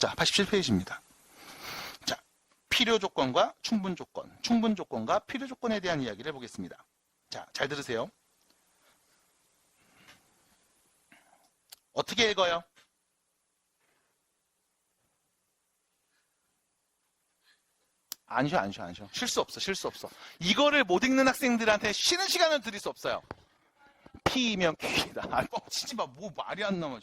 자, 87페이지입니다. 자, 필요 조건과 충분 조건과 필요 조건에 대한 이야기를 해보겠습니다. 자, 잘 들으세요. 어떻게 읽어요? 안 쉬어. 쉴 수 없어. 이거를 못 읽는 학생들한테 쉬는 시간을 드릴 수 없어요. P이면 Q이다. 뻥치지 마. 뭐 말이 안 나와.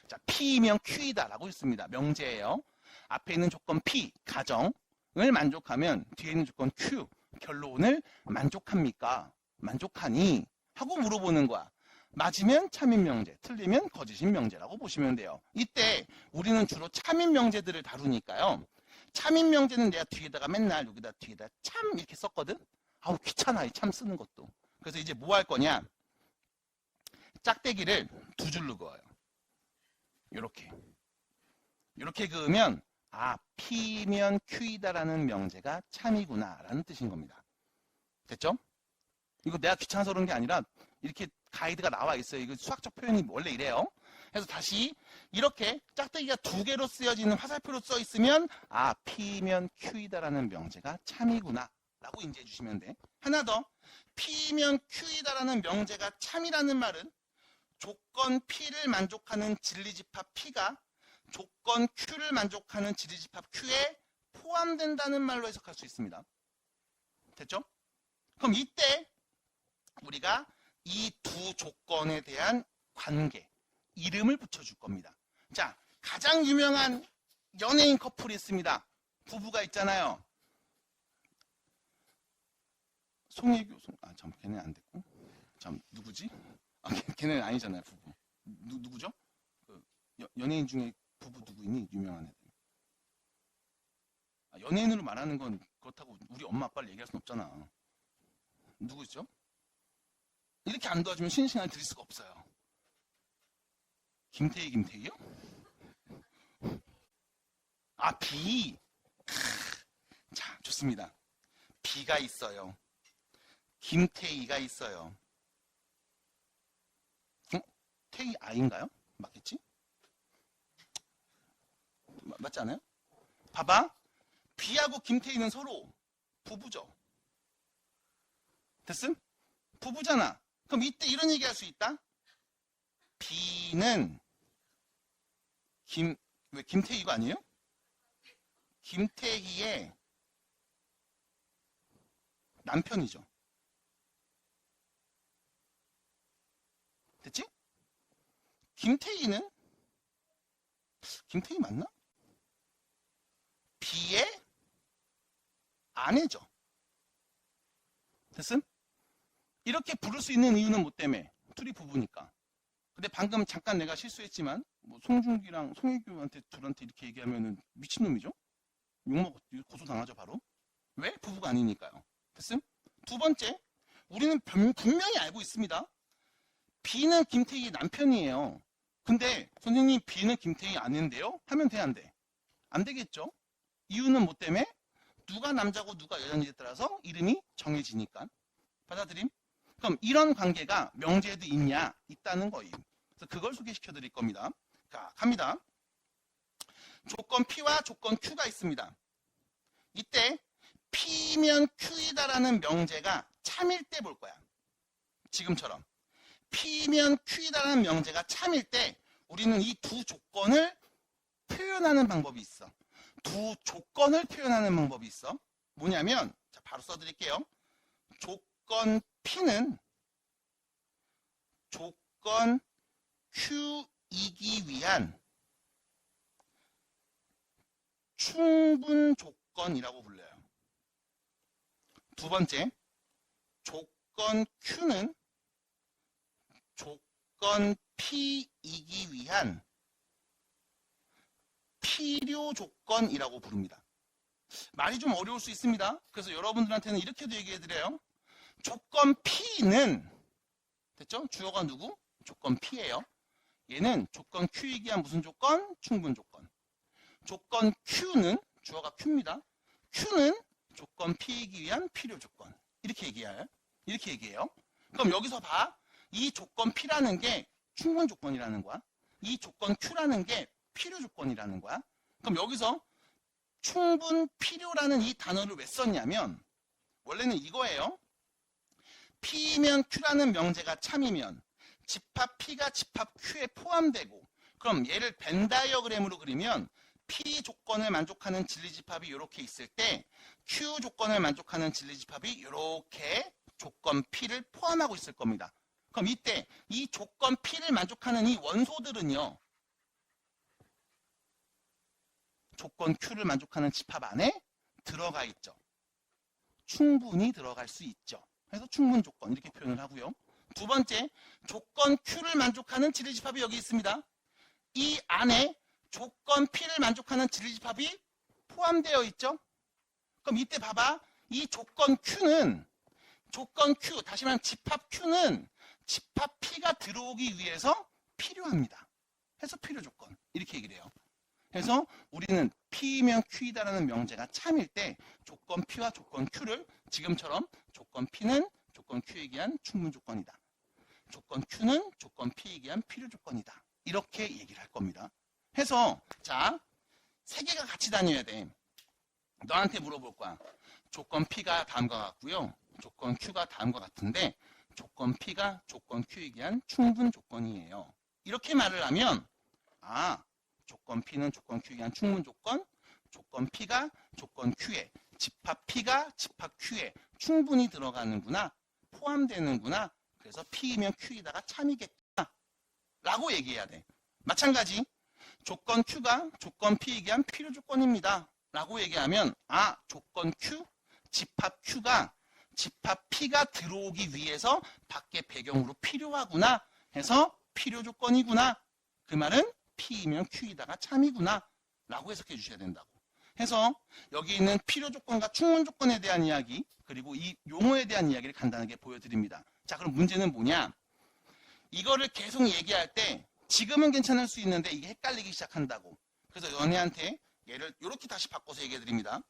자, P이면 Q이다라고 있습니다. 명제예요. 앞에 있는 조건 P, 가정을 만족하면 뒤에 있는 조건 Q, 결론을 만족합니까? 만족하니? 하고 물어보는 거야. 맞으면 참인 명제, 틀리면 거짓인 명제라고 보시면 돼요. 이때 우리는 주로 참인 명제들을 다루니까요. 참인 명제는 내가 뒤에다가 맨날 여기다 뒤에다 참 이렇게 썼거든? 아우 귀찮아 이 참 쓰는 것도. 그래서 이제 뭐 할 거냐? 짝대기를 두 줄로 그어요. 이렇게 그으면 아 P면 Q이다라는 명제가 참이구나 라는 뜻인 겁니다. 됐죠? 이거 내가 귀찮아서 그런 게 아니라 이렇게 가이드가 나와 있어요. 이거 수학적 표현이 원래 이래요. 그래서 다시 이렇게 짝대기가 두 개로 쓰여지는 화살표로 써 있으면 아 P면 Q이다라는 명제가 참이구나 라고 인지해 주시면 돼. 하나 더 P면 Q이다라는 명제가 참이라는 말은 조건 P를 만족하는 진리집합 P가 조건 Q를 만족하는 진리집합 Q에 포함된다는 말로 해석할 수 있습니다. 됐죠? 그럼 이때 우리가 이 두 조건에 대한 관계, 이름을 붙여줄 겁니다. 자, 가장 유명한 연예인 커플이 있습니다. 부부가 있잖아요. 송혜교, 걔는 안 됐고. 누구지? 걔는 아니잖아요, 부부. 누구죠? 연예인 중에 부부 누구 있니? 유명한 애들. 연예인으로 말하는 건 그렇다고 우리 엄마 아빠를 얘기할 순 없잖아. 누구죠? 이렇게 안 도와주면 쉬는 시간을 드릴 수가 없어요. 김태희요? 아, 비. 자, 좋습니다. 비가 있어요. 김태희가 있어요. 태희 아인가요? 맞겠지? 맞지 않아요? 봐봐. 비하고 김태희는 서로 부부죠. 됐음? 부부잖아. 그럼 이때 이런 얘기 할 수 있다? 비는 왜 김태희가 아니에요? 김태희의 남편이죠. 됐지? 김태희 맞나? 비의 아내죠. 됐음? 이렇게 부를 수 있는 이유는 뭐 때문에? 둘이 부부니까. 근데 방금 잠깐 내가 실수했지만 뭐 송중기랑 송혜교한테 둘한테 이렇게 얘기하면은 미친놈이죠? 욕먹 고소당하죠 바로. 왜? 부부가 아니니까요. 됐음? 두 번째, 우리는 분명히 알고 있습니다. B는 김태희의 남편이에요. 근데 선생님 B는 김태희 아닌데요? 하면 돼 안 돼? 안 되겠죠? 이유는 뭐 때문에? 누가 남자고 누가 여자인지에 따라서 이름이 정해지니까. 받아들임? 그럼 이런 관계가 명제에도 있냐? 있다는 거예요. 그래서 그걸 소개시켜 드릴 겁니다. 자, 갑니다. 조건 P와 조건 Q가 있습니다. 이때 P면 Q이다라는 명제가 참일 때 볼 거야. 지금처럼. P면 Q이다라는 명제가 참일 때 우리는 이 두 조건을 표현하는 방법이 있어. 두 조건을 표현하는 방법이 있어. 뭐냐면 자, 바로 써드릴게요. 조건 P는 조건 Q이기 위한 충분 조건이라고 불려요. 두 번째, 조건 Q는 조건 P이기 위한 필요 조건이라고 부릅니다. 말이 좀 어려울 수 있습니다. 그래서 여러분들한테는 이렇게도 얘기해드려요. 조건 P는 됐죠? 주어가 누구? 조건 P예요. 얘는 조건 Q이기 위한 무슨 조건? 충분 조건. 조건 Q는 주어가 Q입니다. Q는 조건 P이기 위한 필요 조건. 이렇게 얘기해요. 그럼 여기서 봐. 이 조건 P라는 게 충분 조건이라는 거야. 이 조건 Q라는 게 필요 조건이라는 거야. 그럼 여기서 충분 필요라는 이 단어를 왜 썼냐면 원래는 이거예요. P면 Q라는 명제가 참이면 집합 P가 집합 Q에 포함되고, 그럼 얘를 벤 다이어그램으로 그리면 P 조건을 만족하는 진리집합이 이렇게 있을 때 Q 조건을 만족하는 진리집합이 이렇게 조건 P를 포함하고 있을 겁니다. 그럼 이때 이 조건 P를 만족하는 이 원소들은요, 조건 Q를 만족하는 집합 안에 들어가 있죠. 충분히 들어갈 수 있죠. 그래서 충분 조건 이렇게 표현을 하고요. 두 번째, 조건 Q를 만족하는 진리집합이 여기 있습니다. 이 안에 조건 P를 만족하는 진리집합이 포함되어 있죠. 그럼 이때 봐봐. 이 조건 Q, 다시 말하면 집합 Q는 집합 P가 들어오기 위해서 필요합니다. 해서 필요 조건 이렇게 얘기를 해요. 그래서 우리는 P면 Q이다라는 명제가 참일 때 조건 P와 조건 Q를 지금처럼 조건 P는 조건 Q에 의한 충분 조건이다. 조건 Q는 조건 P에 의한 필요 조건이다. 이렇게 얘기를 할 겁니다. 해서 자, 세 개가 같이 다녀야 돼. 너한테 물어볼 거야. 조건 P가 다음과 같고요. 조건 Q가 다음과 같은데 조건 P가 조건 Q에 의한 충분 조건이에요. 이렇게 말을 하면 조건 P는 조건 Q에 의한 충분 조건, 조건 P가 조건 Q에, 집합 P가 집합 Q에 충분히 들어가는구나, 포함되는구나. 그래서 P이면 Q이다가 참이겠다 라고 얘기해야 돼. 마찬가지 조건 Q가 조건 P에 의한 필요 조건입니다 라고 얘기하면 조건 Q, 집합 Q가 집합 P가 들어오기 위해서 밖에 배경으로 필요하구나 해서 필요 조건이구나. 그 말은 P이면 Q이다가 참이구나 라고 해석해 주셔야 된다고. 해서 여기 있는 필요 조건과 충분 조건에 대한 이야기, 그리고 이 용어에 대한 이야기를 간단하게 보여드립니다. 자, 그럼 문제는 뭐냐? 이거를 계속 얘기할 때 지금은 괜찮을 수 있는데 이게 헷갈리기 시작한다고. 그래서 너네한테 얘를 이렇게 다시 바꿔서 얘기해 드립니다.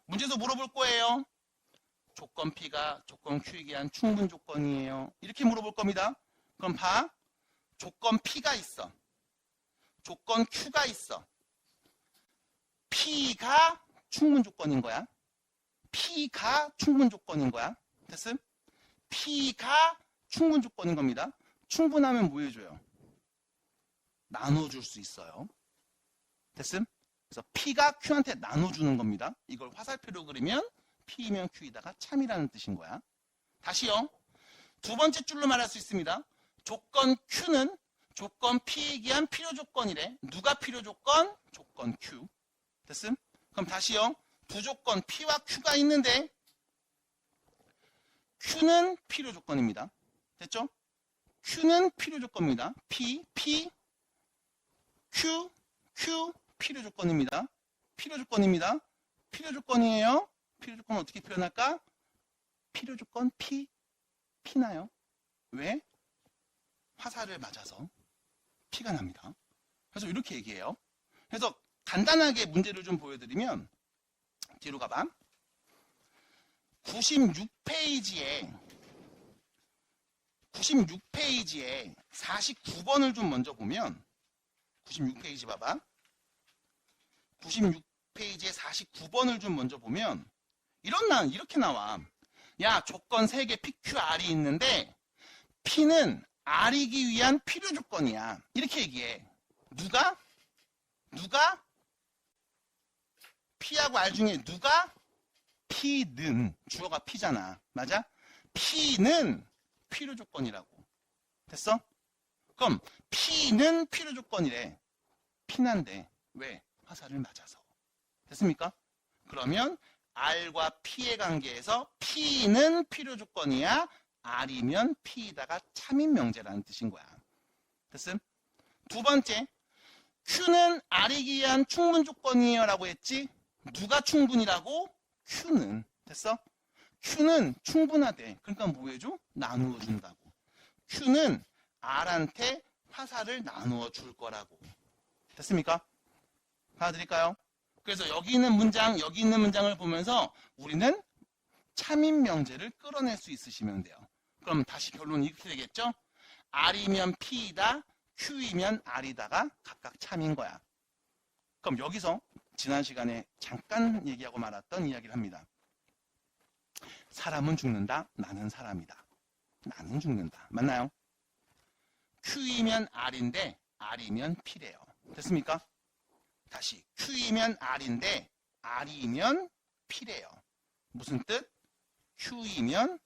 문제에서 물어볼 거예요. 조건 P가 조건 Q에 의한 충분 조건이에요. 이렇게 물어볼 겁니다. 그럼 봐. 조건 P가 있어. 조건 Q가 있어. P가 충분 조건인 거야. P가 충분 조건인 거야. 됐음? P가 충분 조건인 겁니다. 충분하면 뭐 해줘요? 나눠줄 수 있어요. 됐음? 그래서 P가 Q한테 나눠주는 겁니다. 이걸 화살표로 그리면 P이면 Q이다가 참이라는 뜻인 거야. 다시요. 두 번째 줄로 말할 수 있습니다. 조건 Q는 조건 P에 의한 필요 조건이래. 누가 필요 조건? 조건 Q. 됐음? 그럼 다시요. 두 조건 P와 Q가 있는데 Q는 필요 조건입니다. 됐죠? Q는 필요 조건입니다. P, Q, 필요 조건입니다. 필요 조건입니다. 필요 조건이에요. 필요 조건 어떻게 표현할까? 필요 조건 P나요? 왜? 화살을 맞아서 P가 납니다. 그래서 이렇게 얘기해요. 그래서 간단하게 문제를 좀 보여드리면 뒤로 가봐. 96페이지에 49번을 좀 먼저 보면 96페이지 봐봐. 96페이지에 49번을 좀 먼저 보면 이렇게 나와. 야, 조건 3개 PQR이 있는데 P는 R이기 위한 필요 조건이야. 이렇게 얘기해. 누가? P하고 R 중에 누가? P는 주어가 P잖아. 맞아? P는 필요 조건이라고. 됐어? 그럼 P는 필요 조건이래. P난데 왜? 화살을 맞아서. 됐습니까? 그러면 R과 P의 관계에서 P는 필요 조건이야. R이면 P에다가 참인 명제라는 뜻인 거야. 됐음? 두 번째, Q는 R이기 위한 충분 조건이에요 라고 했지? 누가 충분이라고? Q는. 됐어? Q는 충분하대. 그러니까 뭐 해줘? 나누어 준다고. Q는 R한테 화살을 나누어 줄 거라고. 됐습니까? 받아드릴까요? 그래서 여기 있는 문장을 보면서 우리는 참인 명제를 끌어낼 수 있으시면 돼요. 그럼 다시 결론이 이렇게 되겠죠? R이면 P이다, Q이면 R이다가 각각 참인 거야. 그럼 여기서 지난 시간에 잠깐 얘기하고 말았던 이야기를 합니다. 사람은 죽는다. 나는 사람이다. 나는 죽는다. 맞나요? Q이면 R인데 R이면 P래요. 됐습니까? 다시 Q이면 R인데 R이면 P래요. 무슨 뜻? Q이면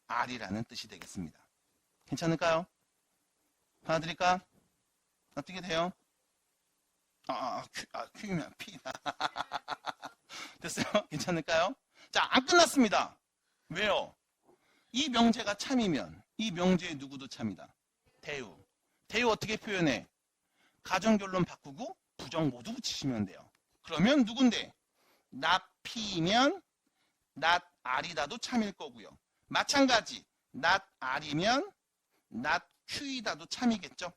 R이라는 뜻이 되겠습니다. 괜찮을까요? 받아드릴까? 어떻게 돼요? Q이면 P. 됐어요? 괜찮을까요? 자, 안 끝났습니다. 왜요? 이 명제가 참이면 이 명제의 누구도 참이다. 대우. 대우 어떻게 표현해? 가정결론 바꾸고 부정 모두 붙이시면 돼요. 그러면 누군데? not P이면 not R이다도 참일 거고요. 마찬가지 not R이면 not Q이다도 참이겠죠.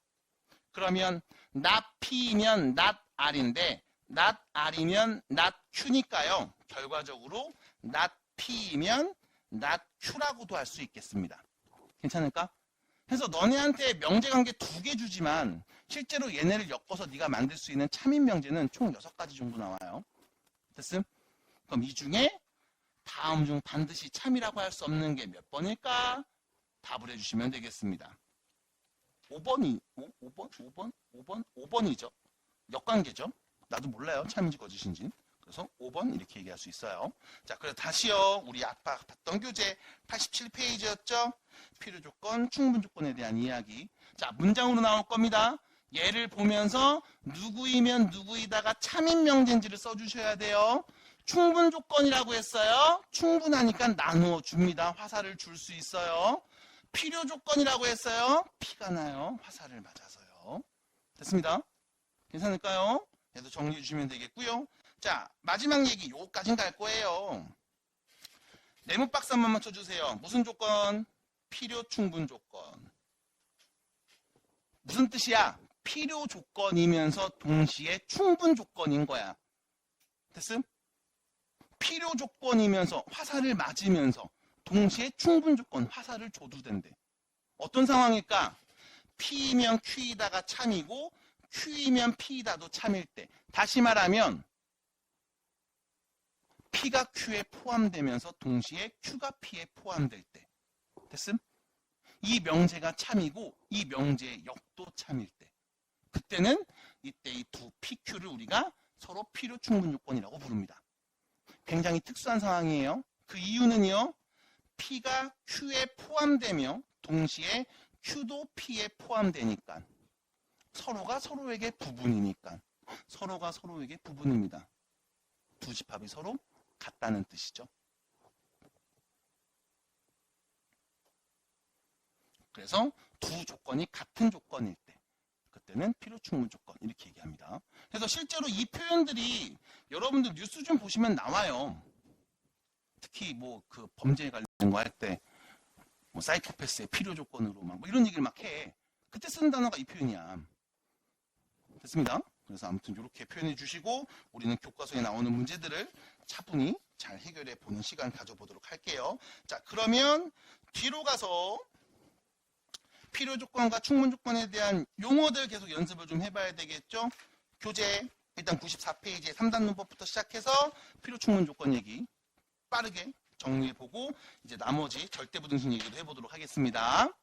그러면 not P이면 not R인데 not R이면 not Q니까요. 결과적으로 not P이면 not Q라고도 할 수 있겠습니다. 괜찮을까? 그래서 너네한테 명제관계 2개 주지만 실제로 얘네를 엮어서 네가 만들 수 있는 참인 명제는 총 6가지 정도 나와요. 됐음? 그럼 이 중에 다음 중 반드시 참이라고 할 수 없는 게 몇 번일까? 답을 해주시면 되겠습니다. 5번이죠. 역관계죠. 나도 몰라요. 참인지 거짓인지. 그래서 5번 이렇게 얘기할 수 있어요. 자, 그래서 다시요. 우리 아까 봤던 교재 87페이지였죠. 필요조건, 충분조건에 대한 이야기. 자, 문장으로 나올 겁니다. 얘를 보면서 누구이면 누구이다가 참인 명제인지를 써주셔야 돼요. 충분조건이라고 했어요. 충분하니까 나누어 줍니다. 화살을 줄 수 있어요. 필요조건이라고 했어요. 피가 나요. 화살을 맞아서요. 됐습니다. 괜찮을까요? 얘도 정리해 주시면 되겠고요. 자, 마지막 얘기 요까진 갈 거예요. 네모박스 한 번만 쳐주세요. 무슨 조건? 필요 충분 조건. 무슨 뜻이야? 필요 조건이면서 동시에 충분 조건인 거야. 됐음? 필요 조건이면서 화살을 맞으면서 동시에 충분 조건 화살을 줘도 된대. 어떤 상황일까? P이면 Q이다가 참이고 Q이면 P이다도 참일 때. 다시 말하면 P가 Q에 포함되면서 동시에 Q가 P에 포함될 때. 됐음? 이 명제가 참이고 이 명제의 역도 참일 때. 그때는 이때 이 두 PQ를 우리가 서로 필요 충분 조건이라고 부릅니다. 굉장히 특수한 상황이에요. 그 이유는요. P가 Q에 포함되며 동시에 Q도 P에 포함되니까. 서로가 서로에게 부분이니까. 서로가 서로에게 부분입니다. 두 집합이 서로 같다는 뜻이죠. 그래서 두 조건이 같은 조건일 때 그때는 필요 충분 조건 이렇게 얘기합니다. 그래서 실제로 이 표현들이 여러분들 뉴스 좀 보시면 나와요. 특히 뭐 그 범죄에 관련된 거 할 때 뭐 사이코패스의 필요 조건으로 막 뭐 이런 얘기를 막 해. 그때 쓰는 단어가 이 표현이야. 됐습니다. 그래서 아무튼 이렇게 표현해 주시고 우리는 교과서에 나오는 문제들을 차분히 잘 해결해 보는 시간 가져보도록 할게요. 자, 그러면 뒤로 가서 필요 조건과 충분 조건에 대한 용어들 계속 연습을 좀 해봐야 되겠죠. 교재 일단 94페이지에 3단 문법부터 시작해서 필요 충분 조건 얘기 빠르게 정리해보고 이제 나머지 절대부등식 얘기도 해보도록 하겠습니다.